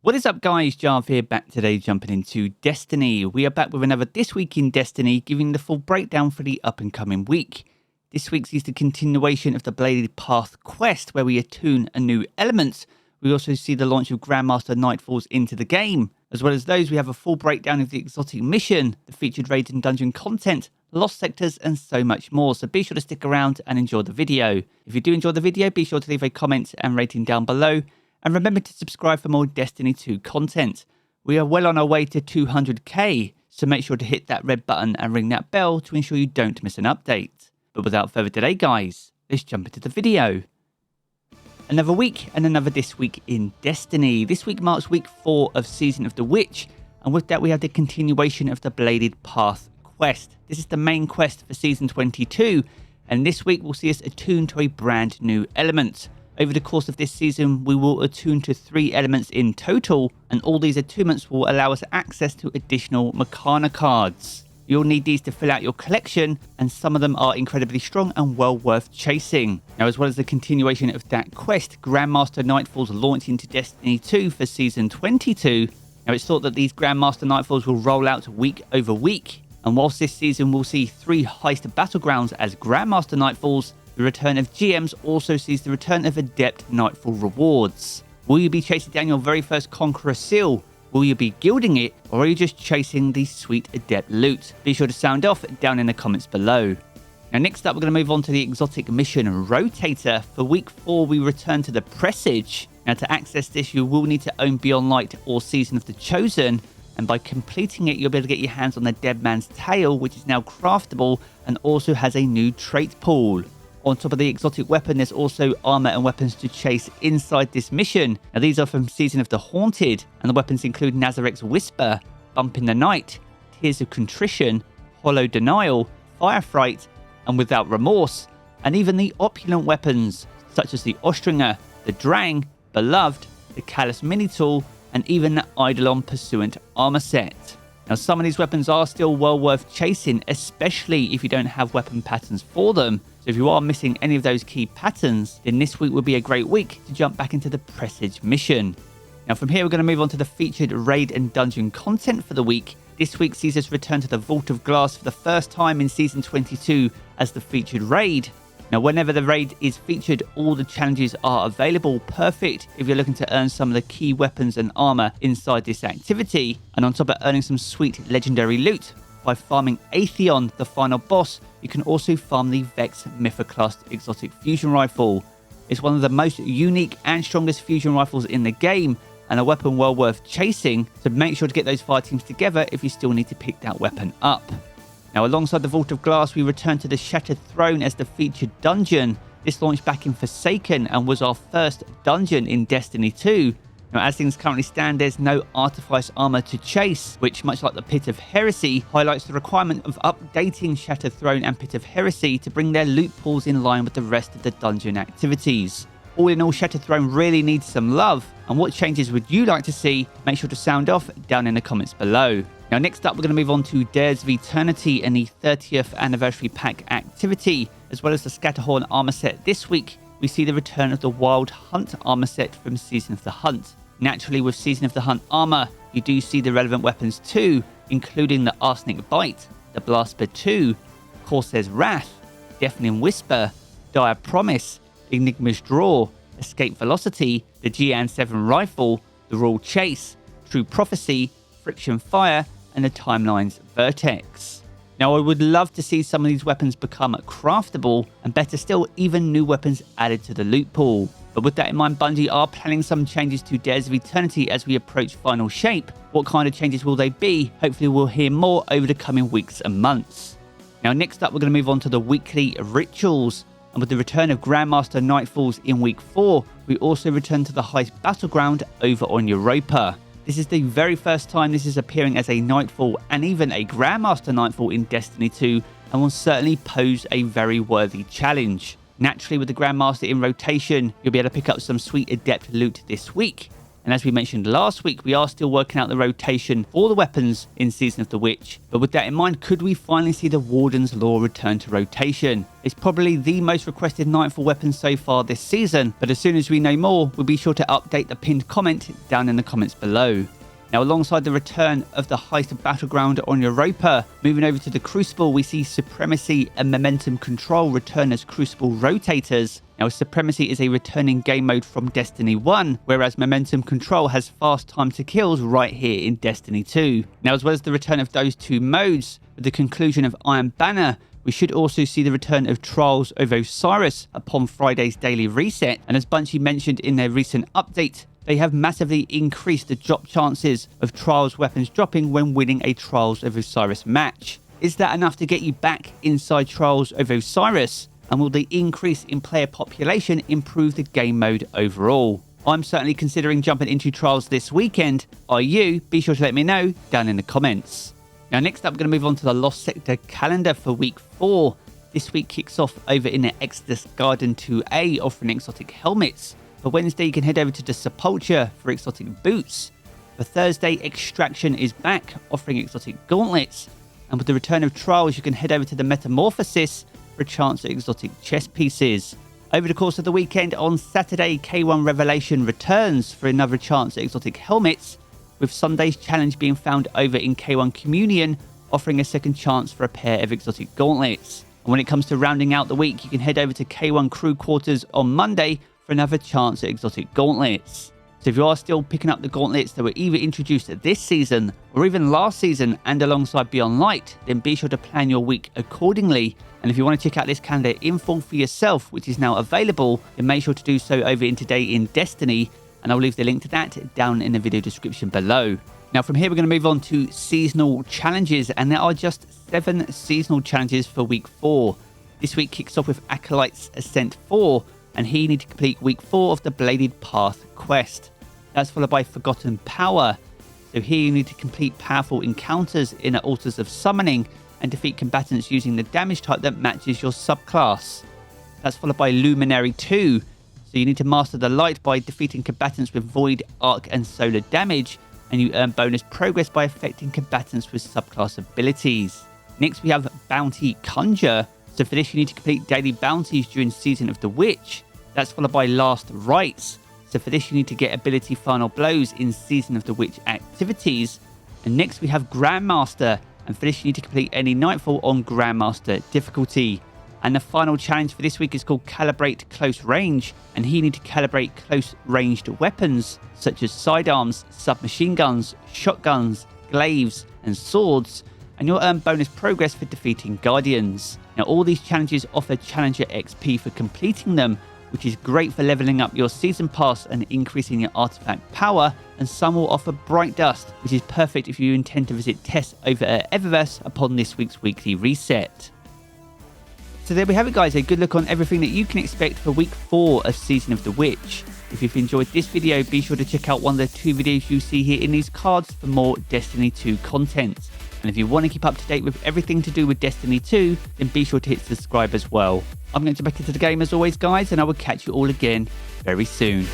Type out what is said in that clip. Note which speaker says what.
Speaker 1: What is up guys, Jarv here, back today jumping into Destiny. We are back with another This Week in Destiny, giving the full breakdown for the up and coming week. This week sees the continuation of the Bladed Path quest, where we attune a new element. We also see the launch of Grandmaster Nightfalls into the game. As well as those, we have a full breakdown of the exotic mission, the featured raid and dungeon content, lost sectors, and so much more. So be sure to stick around and enjoy the video. If you do enjoy the video, be sure to leave a comment and rating down below. And remember to subscribe for more Destiny 2 content. We are well on our way to 200k, so make sure to hit that red button and ring that bell to ensure you don't miss an update. But without further delay guys, let's jump into the video. Another week and another This Week in Destiny. This week marks week 4 of Season of the Witch, and with that we have the continuation of the Bladed Path quest. This is the main quest for Season 22, and this week will see us attune to a brand new element. Over the course of this season, we will attune to 3 elements in total, and all these attunements will allow us access to additional Makana cards. You'll need these to fill out your collection, and some of them are incredibly strong and well worth chasing. Now, as well as the continuation of that quest, Grandmaster Nightfalls launch into Destiny 2 for Season 22. Now, it's thought that these Grandmaster Nightfalls will roll out week over week, and whilst this season will see 3 heist battlegrounds as Grandmaster Nightfalls, the return of GMs also sees the return of Adept Nightfall rewards. Will you be chasing down your very first Conqueror seal? Will you be gilding it, or are you just chasing the sweet Adept loot? Be sure to sound off down in the comments below. Now next up, we're going to move on to the exotic mission Rotator. For week 4, we return to the Presage. Now to access this, you will need to own Beyond Light or Season of the Chosen, and by completing it, you'll be able to get your hands on the Dead Man's Tail, which is now craftable and also has a new trait pool. On top of the exotic weapon, there's also armor and weapons to chase inside this mission. Now these are from Season of the Haunted, and the weapons include Nazarek's Whisper, Bump in the Night, Tears of Contrition, Hollow Denial, Fire Fright, and Without Remorse, and even the opulent weapons such as the Ostringer, the Drang, Beloved, the Callous Mini-Tool, and even the Eidolon Pursuant armor set. Now some of these weapons are still well worth chasing, especially if you don't have weapon patterns for them. So if you are missing any of those key patterns, then this week will be a great week to jump back into the Presage mission. Now from here we're going to move on to the featured raid and dungeon content for the week. This week sees us return to the Vault of Glass for the first time in Season 22 as the featured raid. Now whenever the raid is featured, all the challenges are available, perfect if you're looking to earn some of the key weapons and armor inside this activity. And on top of earning some sweet legendary loot, by farming Atheon, the final boss, you can also farm the Vex Mythoclast exotic fusion rifle. It's one of the most unique and strongest fusion rifles in the game, and a weapon well worth chasing, so make sure to get those fire teams together if you still need to pick that weapon up. Now alongside the Vault of Glass, we return to the Shattered Throne as the featured dungeon. This launched back in Forsaken and was our first dungeon in Destiny 2. Now as things currently stand, there's no artifice armor to chase, which much like the Pit of Heresy, highlights the requirement of updating Shattered Throne and Pit of Heresy to bring their loot pools in line with the rest of the dungeon activities. All in all, Shattered Throne really needs some love, and what changes would you like to see? Make sure to sound off down in the comments below. Now next up, we're going to move on to Dares of Eternity and the 30th Anniversary Pack activity. As well as the Scatterhorn armor set this week, we see the return of the Wild Hunt armor set from Season of the Hunt. Naturally, with Season of the Hunt armor, you do see the relevant weapons too, including the Arsenic Bite, the Blast 2, Corsair's Wrath, Deafening Whisper, Dire Promise, Enigma's Draw, Escape Velocity, the Gian 7 rifle, the Royal Chase, True Prophecy, Friction Fire, and the Timeline's Vertex. Now I would love to see some of these weapons become craftable, and better still, even new weapons added to the loot pool. But with that in mind, Bungie are planning some changes to Dares of Eternity as we approach final shape. What kind of changes will they be? Hopefully we'll hear more over the coming weeks and months. Now next up, we're going to move on to the weekly rituals. And with the return of Grandmaster Nightfalls in week 4, we also return to the heist battleground over on Europa. This is the very first time this is appearing as a Nightfall and even a Grandmaster Nightfall in Destiny 2, and will certainly pose a very worthy challenge. Naturally, with the Grandmaster in rotation, you'll be able to pick up some sweet Adept loot this week. And as we mentioned last week, we are still working out the rotation for the weapons in Season of the Witch. But with that in mind, could we finally see the Warden's Law return to rotation? It's probably the most requested Nightfall weapon so far this season, but as soon as we know more, we'll be sure to update the pinned comment down in the comments below. Now, alongside the return of the Heist Battleground on Europa, moving over to the Crucible, we see Supremacy and Momentum Control return as Crucible Rotators. Now, Supremacy is a returning game mode from Destiny 1, whereas Momentum Control has fast time to kills right here in Destiny 2. Now, as well as the return of those two modes, with the conclusion of Iron Banner, we should also see the return of Trials of Osiris upon Friday's daily reset. And as Bungie mentioned in their recent update, they have massively increased the drop chances of Trials weapons dropping when winning a Trials of Osiris match. Is that enough to get you back inside Trials of Osiris? And will the increase in player population improve the game mode overall? I'm certainly considering jumping into Trials this weekend. Are you? Be sure to let me know down in the comments. Now, next up, we're going to move on to the Lost Sector calendar for week 4. This week kicks off over in the Exodus Garden 2A, offering exotic helmets. For Wednesday, you can head over to the Sepulchre for exotic boots. For Thursday, Extraction is back, offering exotic gauntlets. And with the return of Trials, you can head over to the Metamorphosis for a chance at exotic chest pieces. Over the course of the weekend, on Saturday, K1 Revelation returns for another chance at exotic helmets, with Sunday's challenge being found over in K1 Communion, offering a second chance for a pair of exotic gauntlets. And when it comes to rounding out the week, you can head over to K1 Crew Quarters on Monday for another chance at exotic gauntlets. So if you are still picking up the gauntlets that were either introduced this season or even last season and alongside Beyond Light, then be sure to plan your week accordingly. And if you want to check out this calendar in full for yourself, which is now available, then make sure to do so over in Today in Destiny, and I'll leave the link to that down in the video description below. Now, from here, we're going to move on to seasonal challenges, and there are just 7 seasonal challenges for week 4. This week kicks off with Acolyte's Ascent 4, and here you need to complete week 4 of the Bladed Path quest. That's followed by Forgotten Power. So here you need to complete powerful encounters in the Altars of Summoning and defeat combatants using the damage type that matches your subclass. That's followed by Luminary 2. So you need to master the light by defeating combatants with Void, Arc and Solar damage, and you earn bonus progress by affecting combatants with subclass abilities. Next we have Bounty Conjure. So for this you need to complete daily bounties during Season of the Witch. That's followed by Last Rites. So for this you need to get ability Final Blows in Season of the Witch activities. And next we have Grandmaster. And for this you need to complete any Nightfall on Grandmaster difficulty. And the final challenge for this week is called Calibrate Close Range. And here you need to calibrate close ranged weapons such as sidearms, submachine guns, shotguns, glaives and swords. And you'll earn bonus progress for defeating Guardians. Now all these challenges offer Challenger XP for completing them, which is great for leveling up your Season Pass and increasing your artifact power, and some will offer Bright Dust, which is perfect if you intend to visit Tess over at Eververse upon this week's weekly reset. So there we have it guys, a good look on everything that you can expect for week 4 of Season of the Witch. If you've enjoyed this video, be sure to check out one of the 2 videos you see here in these cards for more Destiny 2 content. And if you want to keep up to date with everything to do with Destiny 2, then be sure to hit subscribe as well. I'm going to jump back into the game as always guys, and I will catch you all again very soon.